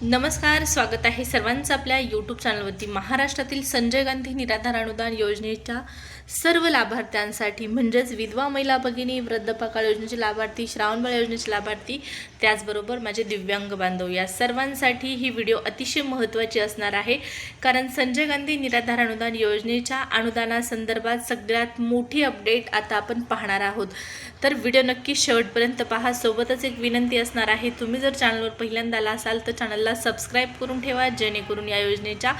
नमस्कार, स्वागत आहे सर्वांचं आपल्या यूट्यूब चॅनलवरती। महाराष्ट्रातील संजय गांधी निराधार अनुदान योजनेच्या सर्व लाभार्थ्यांसाठी म्हणजेच विधवा महिला भगिनी, वृद्धपकाळ योजनेचे लाभार्थी, श्रावणबाळ योजनेचे लाभार्थी, त्याचबरोबर माझे दिव्यांग बांधव या सर्वांसाठी ही व्हिडिओ अतिशय महत्त्वाची असणार आहे। कारण संजय गांधी निराधार अनुदान योजनेच्या अनुदानासंदर्भात सगळ्यात मोठी अपडेट आता आपण पाहणार आहोत। तर व्हिडिओ नक्की शेवटपर्यंत पहा। सोबतच एक विनंती असणार आहे, तुम्ही जर चॅनलवर पहिल्यांदा आला असाल तर चॅनलला सबस्क्राइब करून ठेवा, जेणेकरून या योजनेच्या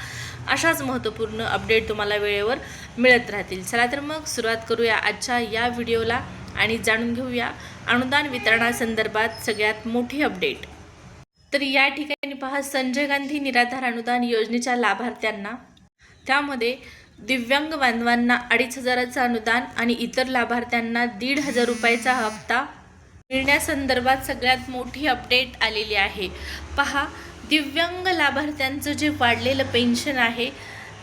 अशाच महत्त्वपूर्ण अपडेट तुम्हाला वेळेवर मिळत राहतील। चला तर मग सुरुवात करूया आजच्या या व्हिडिओला आणि जाणून घेऊया अनुदान वितरणासंदर्भात सगळ्यात मोठी अपडेट। तर या ठिकाणी पहा, संजय गांधी निराधार अनुदान योजनेच्या लाभार्थ्यांना, त्यामध्ये दिव्यांग बांधवांना 2,500चं अनुदान आणि इतर लाभार्थ्यांना 1,500 रुपयाचा हप्ता मिळण्यासंदर्भात सगळ्यात मोठी अपडेट आलेली आहे। पहा, दिव्यांग लाभार्थ्यांचं जे वाढलेलं पेन्शन आहे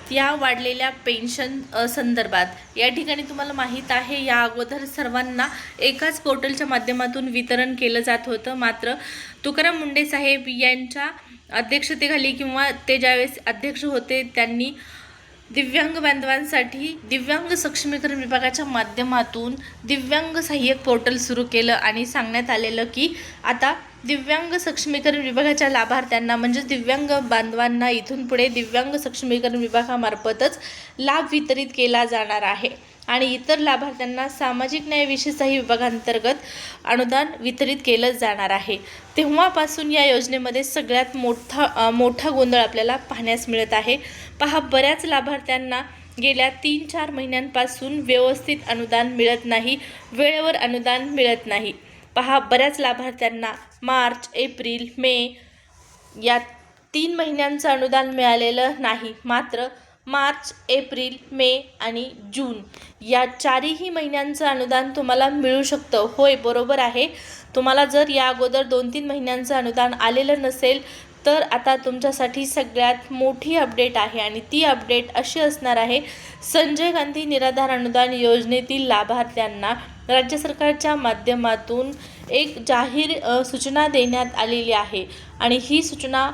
त्या वाढलेल्या पेन्शन संदर्भात या ठिकाणी तुम्हाला माहीत आहे, या अगोदर सर्वांना एकाच पोर्टलच्या माध्यमातून वितरण केलं जात होतं। मात्र तुकाराम मुंडे साहेब यांच्या अध्यक्षतेखाली किंवा ते ज्यावेळेस अध्यक्ष होते त्यांनी दिव्यांग बांधवांसाठी दिव्यांग सक्षमीकरण विभागाच्या माध्यमातून दिव्यांग सहाय्यक पोर्टल सुरू केलं आणि सांगण्यात आलेलं की आता दिव्यांग सक्षमीकरण विभागाच्या लाभार्थ्यांना म्हणजेच दिव्यांग बांधवांना इथून पुढे दिव्यांग सक्षमीकरण विभागामार्फतच लाभ वितरित केला जाणार आहे आणि इतर लाभार्थ्यांना सामाजिक न्याय विशेषाही विभागांतर्गत अनुदान वितरित केलं जाणार आहे। तेव्हापासून या योजनेमध्ये सगळ्यात मोठा गोंधळ आपल्याला पाहण्यास मिळत आहे। पहा, बऱ्याच लाभार्थ्यांना गेल्या 3-4 महिन्यांपासून व्यवस्थित अनुदान मिळत नाही, वेळेवर अनुदान मिळत नाही। पहा, बऱ्याच लाभार्थ्यांना मार्च, एप्रिल, मे या 3 महिन्यांचं अनुदान मिळालेलं नाही। मात्र मार्च, एप्रिल, मे आणि जून या 4ही महिन्यांचं अनुदान तुम्हाला मिळू शकतं। होय, बरोबर आहे। तुम्हाला जर या अगोदर 2-3 महिन्यांचं अनुदान आलेलं नसेल तर आता तुमच्यासाठी सगळ्यात मोठी अपडेट आहे आणि ती अपडेट अशी असणार आहे, संजय गांधी निराधार अनुदान योजनेतील लाभार्थ्यांना राज्य सरकारच्या माध्यमातून एक जाहीर सूचना देण्यात आलेली आहे आणि ही सूचना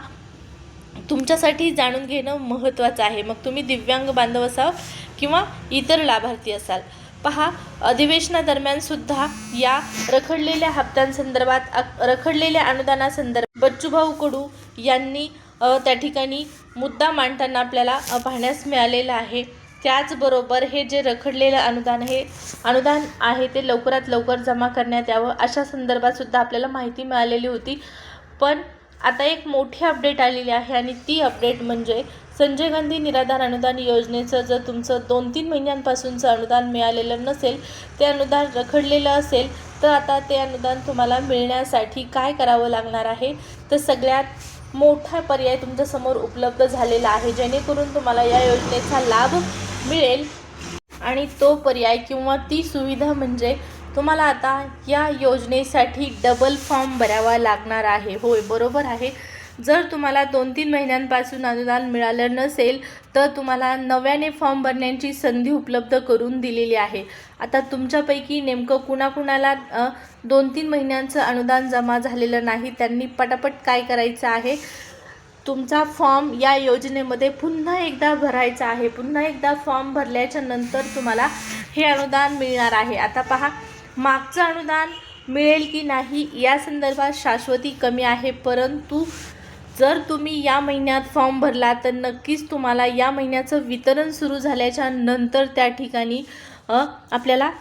तुमच्यासाठी जाणून घेणं महत्त्वाचं आहे। मग तुम्ही दिव्यांग बांधव असाल किंवा इतर लाभार्थी असाल। पहा, अधिवेशनादरम्यान सुद्धा या रखडलेल्या हप्त्यांसंदर्भात रखडलेल्या अनुदानासंदर्भात बच्चूभाऊ कडू यांनी त्या ठिकाणी मुद्दा मांडताना आपल्याला पाहण्यास मिळालेलं आहे। त्याचबरोबर हे जे रखडलेलं अनुदान आहे ते लवकरात लवकर जमा करण्यात यावं अशा संदर्भात सुद्धा आपल्याला माहिती मिळालेली होती। पण आता एक मोठी अपडेट आलेली आहे आणि ती अपडेट म्हणजे संजय गांधी निराधार अनुदान योजनेचं जर तुमचं 2-3 महिन्यांपासूनचं अनुदान मिळालेलं नसेल, ते अनुदान रखडलेलं असेल, तर आता ते अनुदान तुम्हाला मिळण्यासाठी काय करावं लागणार आहे, तर सगळ्यात मोठा पर्याय तुमच्यासमोर उपलब्ध झालेला आहे, जेणेकरून तुम्हाला या योजनेचा लाभ मिळेल। आणि तो पर्याय किंवा ती सुविधा म्हणजे तुम्हाला आता या योजनेसाठी डबल फॉर्म भरावा लागणार आहे। होय, बरोबर आहे। जर तुम्हाला 2-3 महिन्यांपासून अनुदान मिळालं नसेल तर तुम्हाला नव्याने फॉर्म भरण्याची संधी उपलब्ध करून दिलेली आहे। आता तुमच्यापैकी नेमकं कुणाकुणाला 2-3 महिन्यांचं अनुदान जमा झालेलं नाही, त्यांनी पटापट काय करायचं आहे, तुमचा फॉर्म या योजनेमध्ये पुन्हा एकदा भरायचा आहे। पुन्हा एकदा फॉर्म भरल्याच्या नंतर तुम्हाला हे अनुदान मिळणार आहे। आता पहा, मागचं अनुदान मिळेल की नाही या संदर्भात शाश्वती कमी आहे, परंतु जर तुम्ही या महिन्यात फॉर्म भरला तर नक्कीच तुम्हाला या महिन्याचं वितरण सुरू झाल्याच्या नंतर त्या ठिकाणी आपल्याला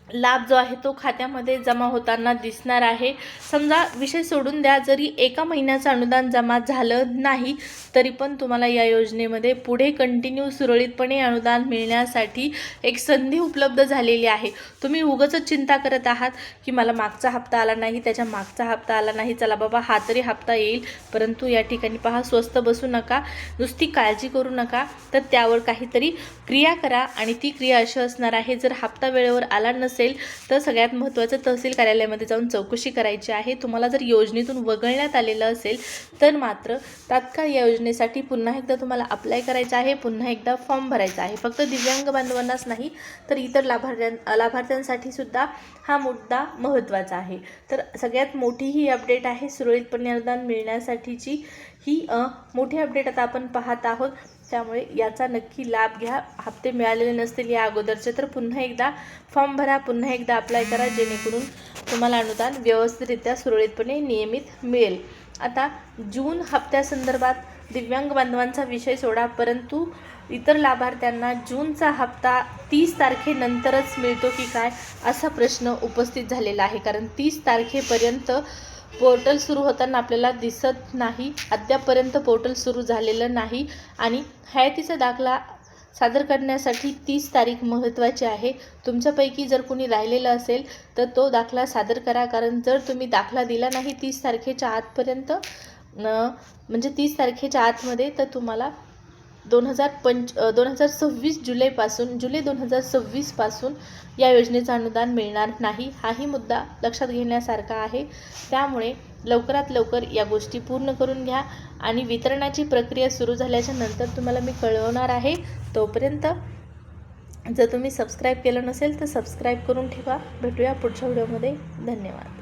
लाभ जो आहे तो खात्यामध्ये जमा होताना दिसणार आहे। समजा विषय सोडून द्या, जरी एका महिन्याचं अनुदान जमा झालं नाही तरी पण तुम्हाला या योजनेमध्ये पुढे कंटिन्यू सुरळीतपणे अनुदान मिळण्यासाठी एक संधी उपलब्ध झालेली आहे। तुम्ही उगाचच चिंता करत आहात की मला मागचा हप्ता आला नाही, त्याच्या मागचा हप्ता आला नाही, चला बाबा हा तरी हप्ता येईल, परंतु या ठिकाणी पहा, स्वस्थ बसू नका, नुसती काळजी करू नका, तर त्यावर काहीतरी क्रिया करा। आणि ती क्रिया अशी असणार आहे, जर हप्ता वेळेवर आला नसेल नसेल तर सगळ्यात महत्त्वाचं तहसील कार्यालयामध्ये जाऊन चौकशी करायची आहे. तुम्हाला जर योजनेतून वगळण्यात आलेलं असेल तर मात्र तात्काळ या योजनेसाठी पुन्हा एकदा तुम्हाला अप्लाय करायचं आहे, पुन्हा एकदा फॉर्म भरायचा आहे. फक्त दिव्यांग बांधवांनाच नाही तर इतर लाभार्थ्यांसाठी सुद्धा हा मुद्दा महत्त्वाचा आहे. तर सगळ्यात मोठी ही अपडेट आहे सुरळीतपणे अनुदान मिळण्यासाठीची. ही मोठी अपडेट आता आपण पाहत आहोत, त्यामुळे याचा नक्की लाभ घ्या. हप्ते मिळालेले नसतील या अगोदरचे तर पुन्हा एकदा फॉर्म भरा, पुन्हा एकदा अप्लाय करा, जेणेकरून तुम्हाला अनुदान व्यवस्थितरित्या सुरळीतपणे नियमित मिळेल. आता जून हप्त्यासंदर्भात दिव्यांग बांधवांचा विषय सोडा, परंतु इतर लाभार्थ्यांना जूनचा हप्ता 30 तारखेनंतरच मिळतो की काय असा प्रश्न उपस्थित झालेला आहे. कारण 30 तारखेपर्यंत पोर्टल सुरू होताना आपल्याला दिसत नाही. अद्यापपर्यंत पोर्टल सुरू झालेलं नाही आणि हयातीचा दाखला सादर करण्यासाठी 30 तारीख महत्त्वाची आहे. तुमच्यापैकी जर कोणी राहिलेलं असेल तर तो दाखला सादर करा. कारण जर तुम्ही दाखला दिला नाही 30 तारखेच्या आतपर्यंत म्हणजे 30 तारखेच्या आतमध्ये तर तुम्हाला 2026 जुलै 2026 पासून या योजनेचं अनुदान मिळणार नाही. हाही मुद्दा लक्षात घेण्यासारखा आहे. त्यामुळे लवकरात लवकर या गोष्टी पूर्ण करून घ्या आणि वितरणाची प्रक्रिया सुरू झाल्याच्या नंतर तुम्हाला मी कळवणार आहे. तोपर्यंत जर तुम्ही सबस्क्राईब केलं नसेल तर सबस्क्राईब करून ठेवा. भेटूया पुढच्या व्हिडिओमध्ये. धन्यवाद.